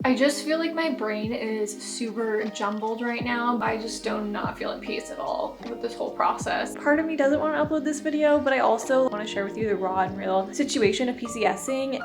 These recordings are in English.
I just feel like my brain is super jumbled right now. I just do not feel at peace at all with this whole process. Part of me doesn't want to upload this video, but I also want to share with you the raw and real situation of PCSing.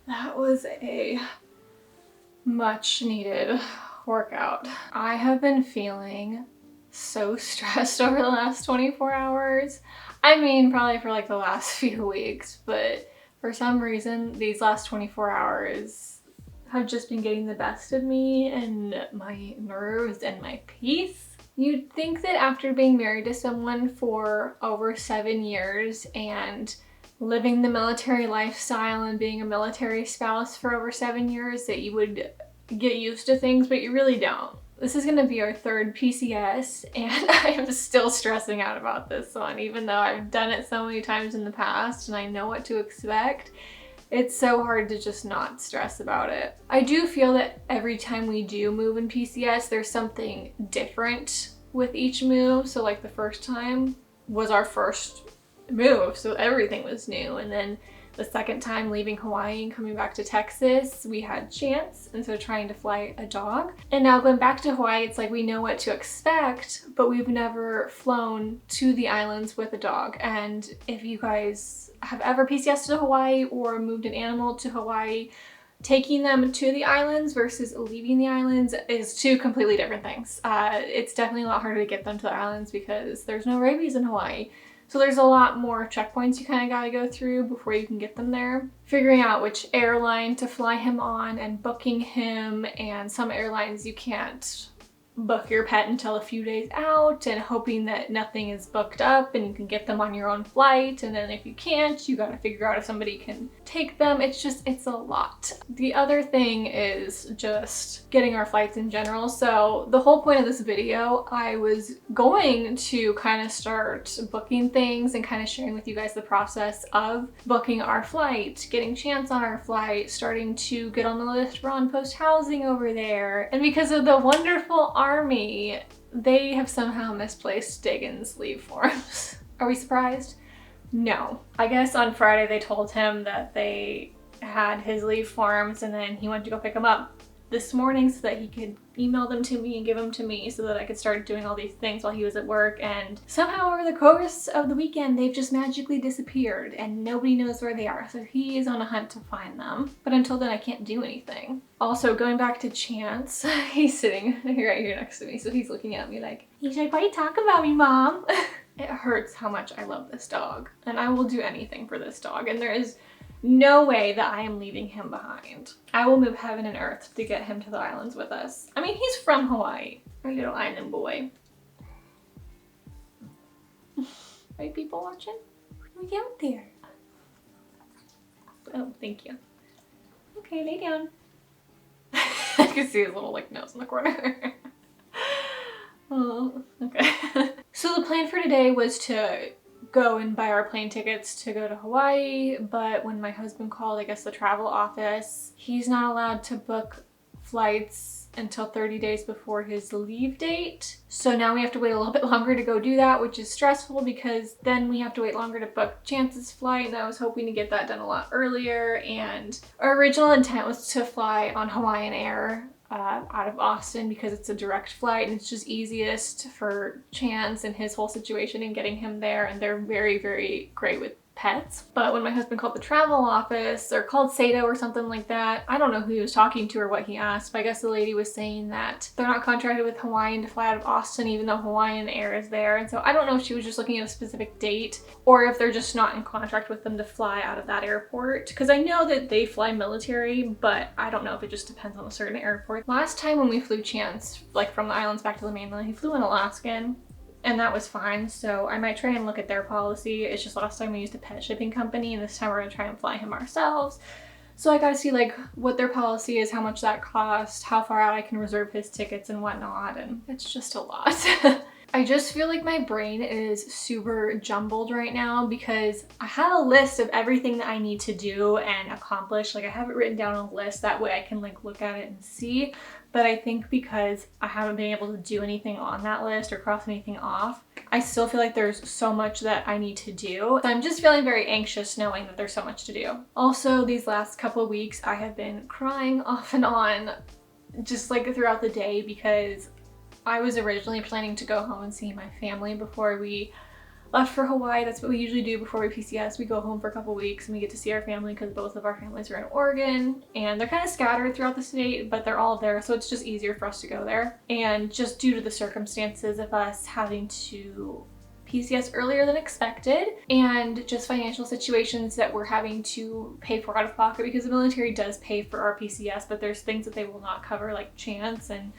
That was a much needed workout. I have been feeling so stressed over the last 24 hours. I mean, probably for like the last few weeks, but for some reason, these last 24 hours have just been getting the best of me and my nerves and my peace. You'd think that after being married to someone for over 7 years and living the military lifestyle and being a military spouse for over 7 years that you would get used to things, but you really don't. This is gonna be our third PCS and I am still stressing out about this one, even though I've done it so many times in the past and I know what to expect. It's so hard to just not stress about it. I do feel that every time we do move in PCS, there's something different with each move. So like the first time was our first move, so everything was new, and then the second time leaving Hawaii and coming back to Texas, we had Chance, and so trying to fly a dog. And now going back to Hawaii, it's like we know what to expect, but we've never flown to the islands with a dog. And if you guys have ever PCSed to Hawaii or moved an animal to Hawaii, taking them to the islands versus leaving the islands is two completely different things. It's definitely a lot harder to get them to the islands because there's no rabies in Hawaii. So there's a lot more checkpoints you kind of gotta go through before you can get them there. Figuring out which airline to fly him on and booking him, and some airlines you can't book your pet until a few days out, and hoping that nothing is booked up and you can get them on your own flight. And then if you can't, you gotta figure out if somebody can take them. It's a lot. The other thing is just getting our flights in general. So the whole point of this video, I was going to kind of start booking things and kind of sharing with you guys the process of booking our flight, getting Chance on our flight, starting to get on the list for on-post housing over there. And because of the wonderful Army, they have somehow misplaced Dagan's leave forms. Are we surprised? No. I guess on Friday they told him that they had his leave forms, and then he went to go pick them up this morning so that he could email them to me and give them to me so that I could start doing all these things while he was at work. And somehow over the course of the weekend, they've just magically disappeared and nobody knows where they are. So he is on a hunt to find them. But until then, I can't do anything. Also, going back to Chance, he's sitting right here next to me. So he's looking at me like, he's like, why are you talking about me, Mom? It hurts how much I love this dog, and I will do anything for this dog. And there is no way that I am leaving him behind. I will move heaven and earth to get him to the islands with us. I mean, he's from Hawaii. Our little island boy. Right, people watching? Look out there. Oh, thank you. Okay, lay down. I can see his little like nose in the corner. Oh, okay. So the plan for today was to go and buy our plane tickets to go to Hawaii, but when my husband called, I guess the travel office, he's not allowed to book flights until 30 days before his leave date. So now we have to wait a little bit longer to go do that, which is stressful because then we have to wait longer to book Chance's flight, and I was hoping to get that done a lot earlier. And our original intent was to fly on Hawaiian Air out of Austin because it's a direct flight and it's just easiest for Chance and his whole situation and getting him there, and they're very, very great with pets. But when my husband called the travel office, or called Sato or something like that, I don't know who he was talking to or what he asked, but I guess the lady was saying that they're not contracted with Hawaiian to fly out of Austin even though Hawaiian Air is there. And so I don't know if she was just looking at a specific date or if they're just not in contract with them to fly out of that airport, because I know that they fly military, but I don't know if it just depends on a certain airport. Last time when we flew Chance, like from the islands back to the mainland, he flew in Alaskan, and that was fine. So I might try and look at their policy. It's just last time we used a pet shipping company, and this time we're gonna try and fly him ourselves. So I gotta see like what their policy is, how much that costs, how far out I can reserve his tickets and whatnot, and it's just a lot. I just feel like my brain is super jumbled right now because I have a list of everything that I need to do and accomplish. Like I have it written down on a list, that way I can like look at it and see. But I think because I haven't been able to do anything on that list or cross anything off, I still feel like there's so much that I need to do. So I'm just feeling very anxious knowing that there's so much to do. Also, these last couple of weeks, I have been crying off and on just like throughout the day because I was originally planning to go home and see my family before we left for Hawaii. That's what we usually do before we PCS. We go home for a couple weeks and we get to see our family because both of our families are in Oregon and they're kind of scattered throughout the state, but they're all there. So it's just easier for us to go there. And just due to the circumstances of us having to PCS earlier than expected and just financial situations that we're having to pay for out of pocket, because the military does pay for our PCS, but there's things that they will not cover, like Chance and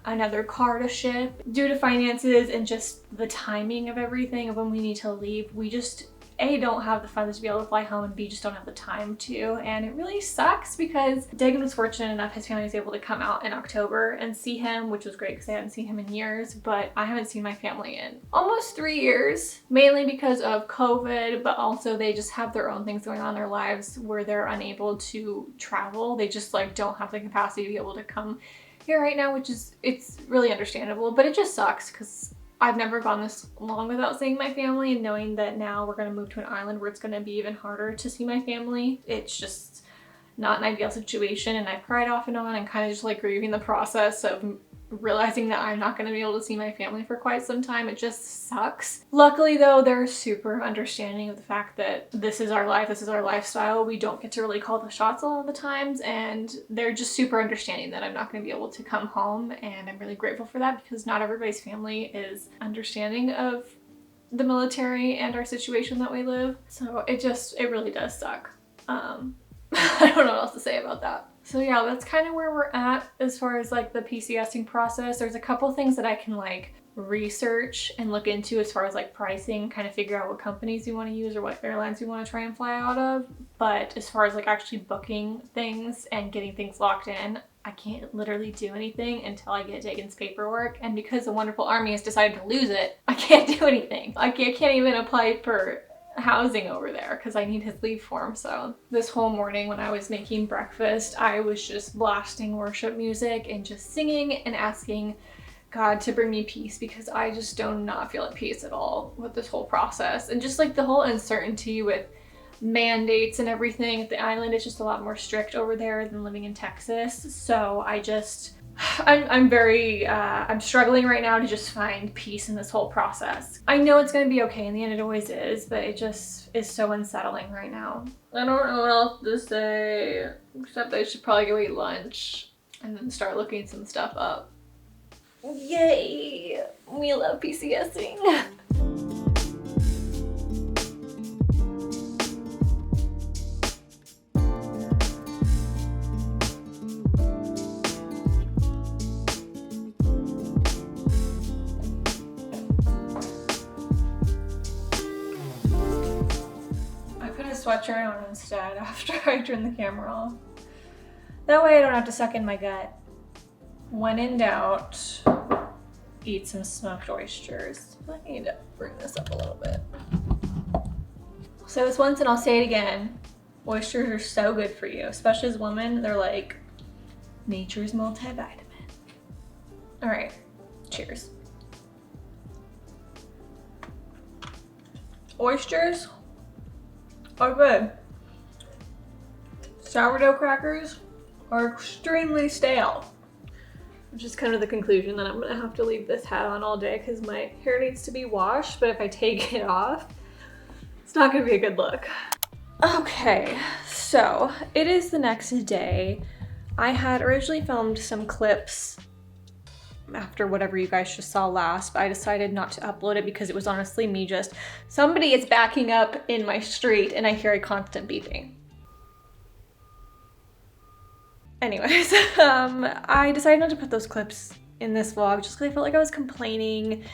another car to ship. Due to finances and just the timing of everything of when we need to leave, we just A, don't have the funds to be able to fly home, and B, just don't have the time to. And it really sucks because Dagan was fortunate enough, his family was able to come out in October and see him, which was great because I hadn't seen him in years, but I haven't seen my family in almost 3 years, mainly because of COVID, but also they just have their own things going on in their lives where they're unable to travel. They just like don't have the capacity to be able to come here right now, which is, it's really understandable, but it just sucks because I've never gone this long without seeing my family, and knowing that now we're going to move to an island where it's going to be even harder to see my family, it's just not an ideal situation. And I cried off and on and kind of just like grieving the process of realizing that I'm not going to be able to see my family for quite some time. It just sucks. Luckily though, they're super understanding of the fact that this is our life, this is our lifestyle. We don't get to really call the shots a lot of the times, and they're just super understanding that I'm not going to be able to come home, and I'm really grateful for that because not everybody's family is understanding of the military and our situation that we live. So it really does suck. I don't know what else to say about that. So yeah, that's kind of where we're at as far as like the PCSing process. There's a couple things that I can like research and look into as far as like pricing, kind of figure out what companies we want to use or what airlines we want to try and fly out of. But as far as like actually booking things and getting things locked in, I can't literally do anything until I get Dagan's paperwork. And because the wonderful army has decided to lose it, I can't do anything. I can't even apply for housing over there because I need his leave form. So this whole morning when I was making breakfast, I was just blasting worship music and just singing and asking God to bring me peace, because I just do not feel at peace at all with this whole process. And just like the whole uncertainty with mandates and everything at the island is just a lot more strict over there than living in Texas. So I'm struggling right now to just find peace in this whole process. I know it's going to be okay in the end, it always is, but it just is so unsettling right now. I don't know what else to say, except I should probably go eat lunch and then start looking some stuff up. Yay! We love PCSing. sweatshirt on instead after I turn the camera off. That way I don't have to suck in my gut. When in doubt, eat some smoked oysters. I need to bring this up a little bit. I'll say this once and I'll say it again. Oysters are so good for you, especially as women. They're like nature's multivitamin. All right, cheers. Oysters are good. Sourdough crackers are extremely stale. Which is kind of the conclusion that I'm gonna have to leave this hat on all day because my hair needs to be washed, but if I take it off, it's not gonna be a good look. Okay, so it is the next day. I had originally filmed some clips after whatever you guys just saw last, but I decided not to upload it because it was honestly me just, somebody is backing up in my street and I hear a constant beeping. Anyways, I decided not to put those clips in this vlog just because I felt like I was complaining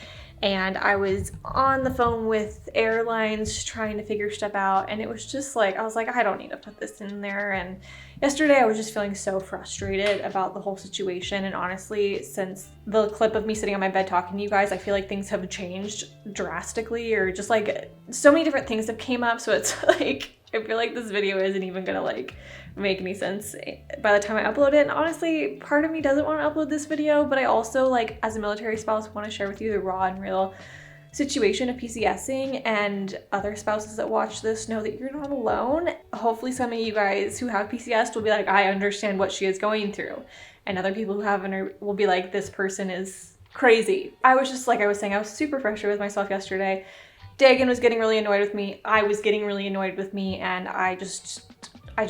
and I was on the phone with airlines trying to figure stuff out, and it was just like, I was like, I don't need to put this in there. And yesterday I was just feeling so frustrated about the whole situation, and honestly, since the clip of me sitting on my bed talking to you guys, I feel like things have changed drastically, or just like so many different things have came up, so it's like, I feel like this video isn't even gonna like make any sense by the time I upload it. And honestly, part of me doesn't want to upload this video, but I also, like, as a military spouse, want to share with you the raw and real situation of PCSing, and other spouses that watch this know that you're not alone. Hopefully some of you guys who have PCS will be like, I understand what she is going through, and other people who haven't will be like, this person is crazy. I was just, like I was saying, I was super frustrated with myself yesterday. Dagan was getting really annoyed with me. I was getting really annoyed with me, and I just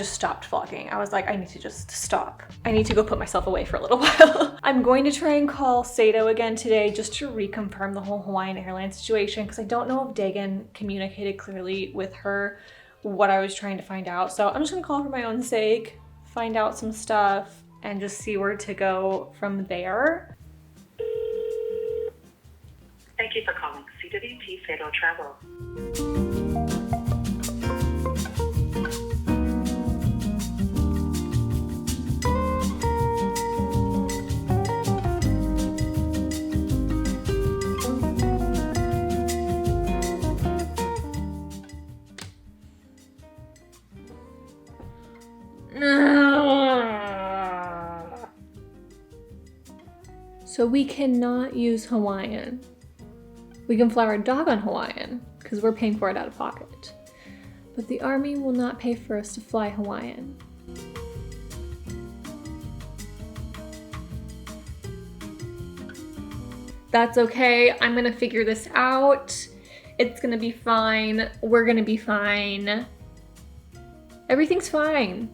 stopped vlogging. I was like, I need to just stop. I need to go put myself away for a little while. I'm going to try and call Sato again today just to reconfirm the whole Hawaiian Airlines situation, because I don't know if Dagan communicated clearly with her what I was trying to find out. So I'm just gonna call for my own sake, find out some stuff, and just see where to go from there. Thank you for calling CWT Sato Travel. So we cannot use Hawaiian. We can fly our dog on Hawaiian because we're paying for it out of pocket. But the Army will not pay for us to fly Hawaiian. That's okay. I'm gonna figure this out. It's gonna be fine. We're gonna be fine. Everything's fine.